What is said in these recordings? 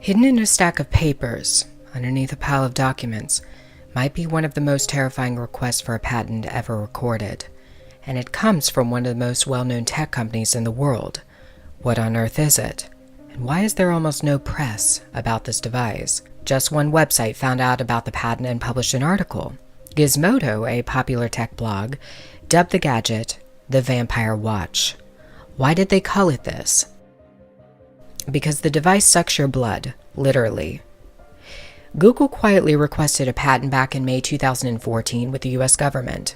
Hidden in a stack of papers, underneath a pile of documents, might be one of the most terrifying requests for a patent ever recorded. And it comes from one of the most well-known tech companies in the world. What on earth is it? And why is there almost no press about this device? Just one website found out about the patent and published an article. Gizmodo, a popular tech blog, dubbed the gadget the Vampire Watch. Why did they call it this? Because the device sucks your blood, literally. Google quietly requested a patent back in May 2014 with the US government.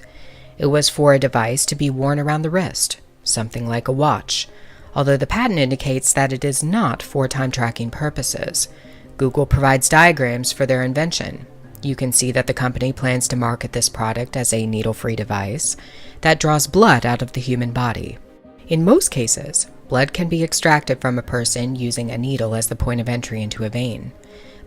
It was for a device to be worn around the wrist, something like a watch, although the patent indicates that it is not for time tracking purposes. Google provides diagrams for their invention. You can see that the company plans to market this product as a needle-free device that draws blood out of the human body. In most cases, blood can be extracted from a person using a needle as the point of entry into a vein.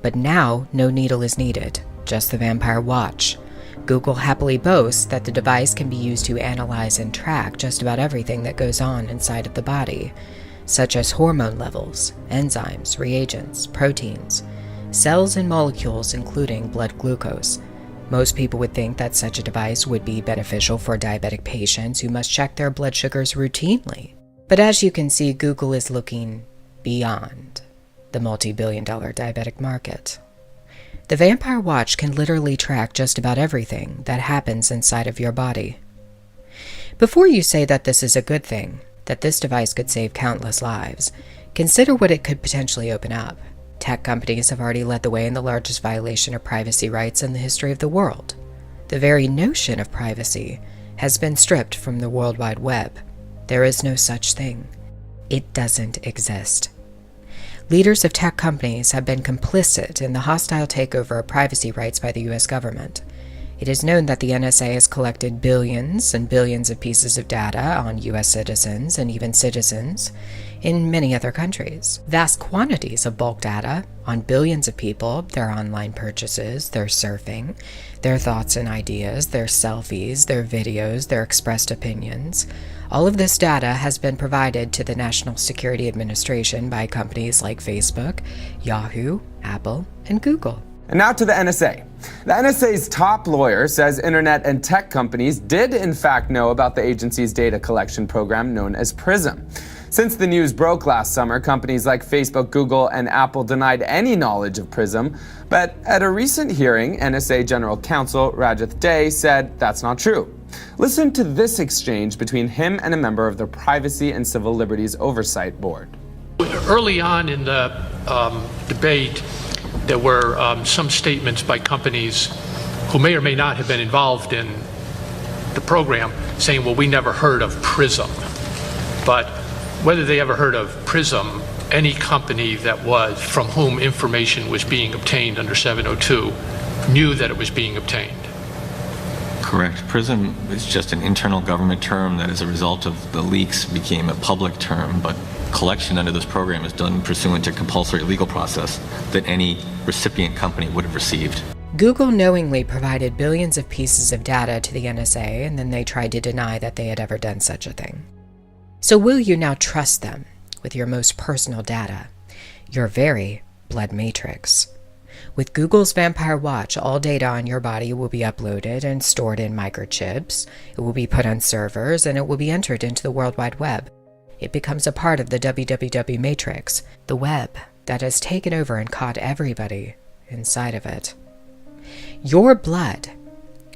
But now, no needle is needed, just the Vampire Watch. Google happily boasts that the device can be used to analyze and track just about everything that goes on inside of the body, such as hormone levels, enzymes, reagents, proteins, cells and molecules including blood glucose. Most people would think that such a device would be beneficial for diabetic patients who must check their blood sugars routinely. But as you can see, Google is looking beyond the multi-billion-dollar diabetic market. The Vampire Watch can literally track just about everything that happens inside of your body. Before you say that this is a good thing, that this device could save countless lives, consider what it could potentially open up. Tech companies have already led the way in the largest violation of privacy rights in the history of the world. The very notion of privacy has been stripped from the World Wide Web. There is no such thing. It doesn't exist. Leaders of tech companies have been complicit in the hostile takeover of privacy rights by the US government. It is known that the NSA has collected billions and billions of pieces of data on US citizens and even citizens in many other countries. Vast quantities of bulk data on billions of people, their online purchases, their surfing, their thoughts and ideas, their selfies, their videos, their expressed opinions. All of this data has been provided to the National Security Administration by companies like Facebook, Yahoo, Apple, and Google. And now to the NSA. The NSA's top lawyer says internet and tech companies did in fact know about the agency's data collection program known as PRISM. Since the news broke last summer, companies like Facebook, Google, and Apple denied any knowledge of PRISM. But at a recent hearing, NSA General Counsel Rajat Day said that's not true. Listen to this exchange between him and a member of the Privacy and Civil Liberties Oversight Board. Early on in the debate, there were some statements by companies who may or may not have been involved in the program saying, well, we never heard of PRISM. But whether they ever heard of PRISM, any company that was from whom information was being obtained under 702 knew that it was being obtained. Correct. PRISM is just an internal government term that as a result of the leaks became a public term, but collection under this program is done pursuant to compulsory legal process that any recipient company would have received. Google knowingly provided billions of pieces of data to the NSA, and then they tried to deny that they had ever done such a thing. So will you now trust them with your most personal data, your very blood matrix? With Google's Vampire Watch, all data on your body will be uploaded and stored in microchips. It will be put on servers, and it will be entered into the World Wide Web. It becomes a part of the www matrix, the web that has taken over and caught everybody inside of it. Your blood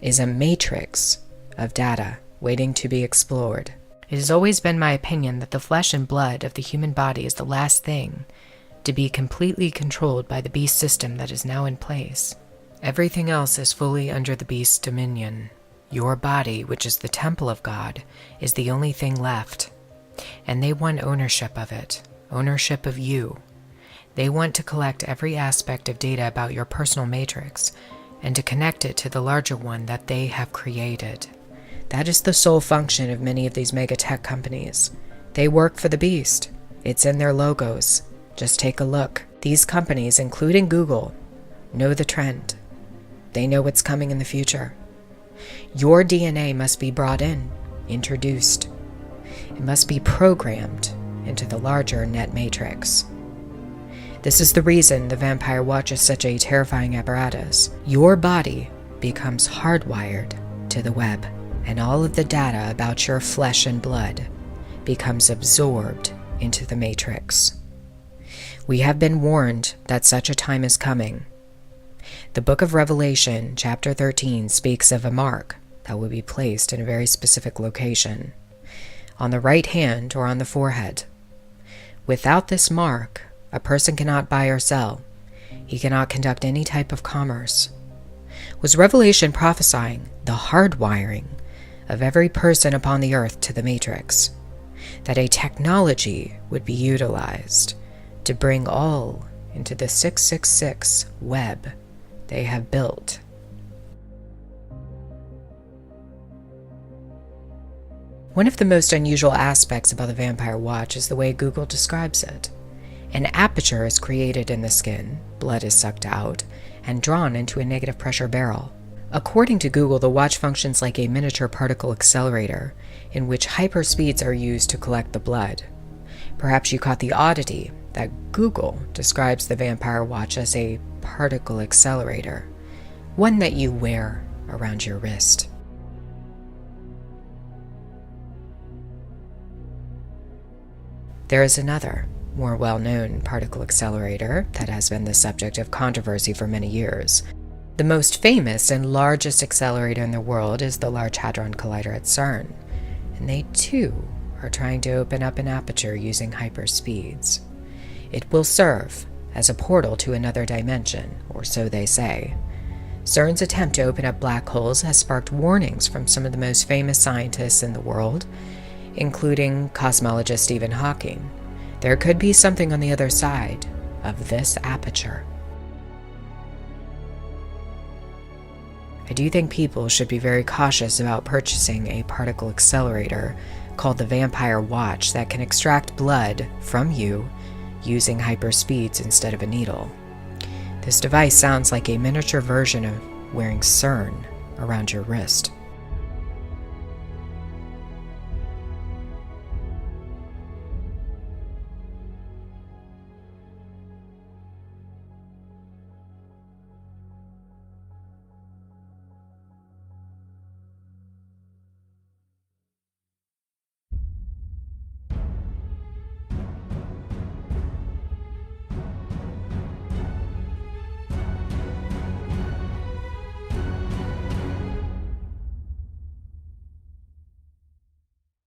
is a matrix of data waiting to be explored. It has always been my opinion that the flesh and blood of the human body is the last thing to be completely controlled by the beast system that is now in place. Everything else is fully under the beast's dominion. Your body, which is the temple of God, is the only thing left. And they want ownership of it, ownership of you. They want to collect every aspect of data about your personal matrix and to connect it to the larger one that they have created. That is the sole function of many of these mega tech companies. They work for the beast. It's in their logos. Just take a look. These companies, including Google, know the trend. They know what's coming in the future. Your DNA must be brought in, introduced. It must be programmed into the larger net matrix. This is the reason the vampire watch is such a terrifying apparatus. Your body becomes hardwired to the web, and all of the data about your flesh and blood becomes absorbed into the matrix. We have been warned that such a time is coming. The book of Revelation, chapter 13, speaks of a mark that will be placed in a very specific location, on the right hand or on the forehead. Without this mark, a person cannot buy or sell. He cannot conduct any type of commerce. Was Revelation prophesying the hardwiring of every person upon the earth to the matrix? That a technology would be utilized to bring all into the 666 web they have built. One of the most unusual aspects about the vampire watch is the way Google describes it. An aperture is created in the skin, blood is sucked out, and drawn into a negative pressure barrel. According to Google, the watch functions like a miniature particle accelerator, in which hyperspeeds are used to collect the blood. Perhaps you caught the oddity that Google describes the vampire watch as a particle accelerator, one that you wear around your wrist. There is another, more well-known particle accelerator that has been the subject of controversy for many years. The most famous and largest accelerator in the world is the Large Hadron Collider at CERN, and they too are trying to open up an aperture using hyperspeeds. It will serve as a portal to another dimension, or so they say. CERN's attempt to open up black holes has sparked warnings from some of the most famous scientists in the world, including cosmologist Stephen Hawking. There could be something on the other side of this aperture. I do think people should be very cautious about purchasing a particle accelerator called the Vampire Watch that can extract blood from you using hyperspeeds instead of a needle. This device sounds like a miniature version of wearing CERN around your wrist.